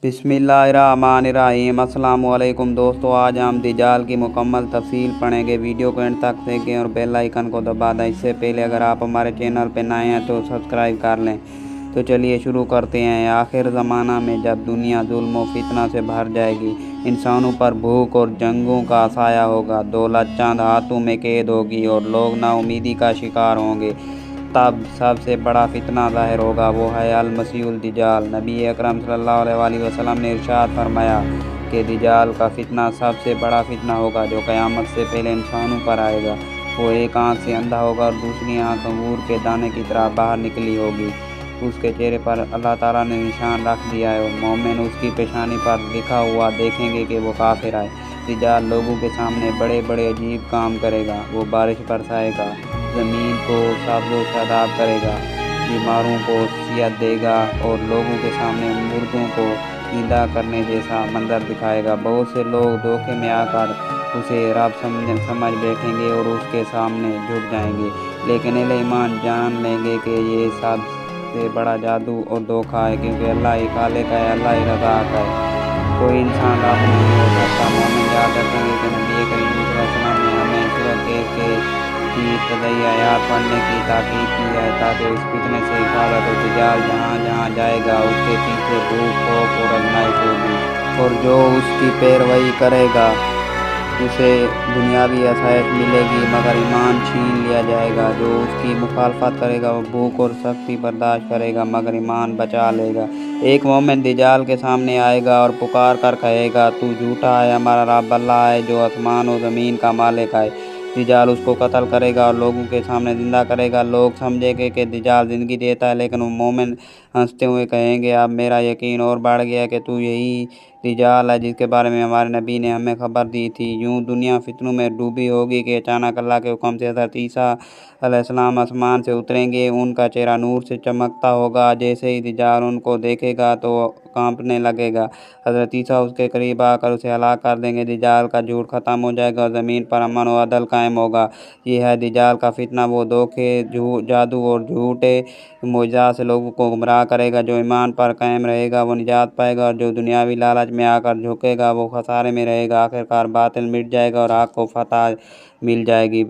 बिस्मिल्लाहिर्रहमानिर्रहीम। अस्सलाम वालेकुम दोस्तों, आज हम दज्जाल की मुकम्मल तफसील पढ़ेंगे। वीडियो को एंड तक देखें और बेल आइकन को दबा दें। इससे पहले अगर आप हमारे चैनल पर नए हैं तो सब्सक्राइब कर लें। तो चलिए शुरू करते हैं। आखिर ज़माना में जब दुनिया जुल्म और फितना से भर जाएगी, इंसानों पर भूख और जंगों का साया होगा, दौलत चंद हाथों में कैद होगी और लोग नाउमीदी का शिकार होंगे, तब सबसे बड़ा फितना ज़ाहिर होगा। वो है अल मसीहुल दज्जाल। नबी अकरम सल्लल्लाहु अलैहि वसल्लम ने इरशाद फरमाया कि दज्जाल का फितना सबसे बड़ा फितना होगा जो क़यामत से पहले इंसानों पर आएगा। वो एक आँख से अंधा होगा और दूसरी आँख अंगूर के दाने की तरह बाहर निकली होगी। उसके चेहरे पर अल्लाह ताला ने निशान रख दिया है। मोमिन उसकी पेशानी पर लिखा हुआ देखेंगे कि वो काफिर है। दज्जाल लोगों के सामने बड़े बड़े अजीब काम करेगा। वो बारिश बरसाएगा, ज़मीन को सब्ज़ शादाब करेगा, बीमारों को सेहत देगा और लोगों के सामने मुर्दों को जिंदा करने जैसा मंजर दिखाएगा। बहुत से लोग धोखे में आकर उसे रब समझ बैठेंगे और उसके सामने झुक जाएंगे, लेकिन अहले ईमान जान लेंगे कि ये सबसे बड़ा जादू और धोखा है, क्योंकि अल्लाह ही खालिक है, अल्लाह ही रज़ाक है। कोई इंसान रब नहीं हो सकता। मोमिन याद रखेंगे कि नबी करीम सल्लल्लाहु अलैहि वसल्लम ने हमें सूरह कहफ की इब्तिदाई आयत पढ़ने की ताकीद की है ताकि इस फितने से हिफाजत हो। दज्जाल जहाँ जहाँ जाएगा उसके पीछे भूख, खौफ और आजमाइश होगी, और जो उसकी पैरवी करेगा उसे दुनियावी आसाइश मिलेगी, मगर ईमान छीन लिया जाएगा। जो उसकी मुखालफत करेगा वो भूख और सख्ती बर्दाश्त करेगा, मगर ईमान बचा लेगा। एक मोमिन दज्जाल के सामने आएगा और पुकार कर कहेगा, तू झूठा है, हमारा रब अल्लाह है जो आसमान और ज़मीन का मालिक है। दज्जाल उसको कत्ल करेगा और लोगों के सामने जिंदा करेगा। लोग समझेंगे कि दज्जाल ज़िंदगी देता है, लेकिन वो मोमिन हंसते हुए कहेंगे, अब मेरा यकीन और बढ़ गया कि तू यही दज्जाल है जिसके बारे में हमारे नबी ने हमें खबर दी थी। यूं दुनिया फितनों में डूबी होगी कि अचानक अल्लाह के हुक्म से हज़रत ईसा अलैहिस्सलाम आसमान से उतरेंगे। उनका चेहरा नूर से चमकता होगा। जैसे ही दज्जाल उनको देखेगा तो कांपने लगेगा। हज़रत ईसा उसके करीब आकर उसे हलाक कर देंगे। दज्जाल का झूठ ख़त्म हो जाएगा और ज़मीन पर अमन और अदल कायम होगा। ये है दज्जाल का फितना। वो धोखे, जादू और झूठे मोइज़ात से लोगों को गुमराह करेगा। जो ईमान पर कायम रहेगा वो निजात पाएगा, और जो दुनियावी लालच में आकर झुकेगा वो खसारे में रहेगा। आखिरकार बातिल मिट जाएगा और हक़ को फतह मिल जाएगी।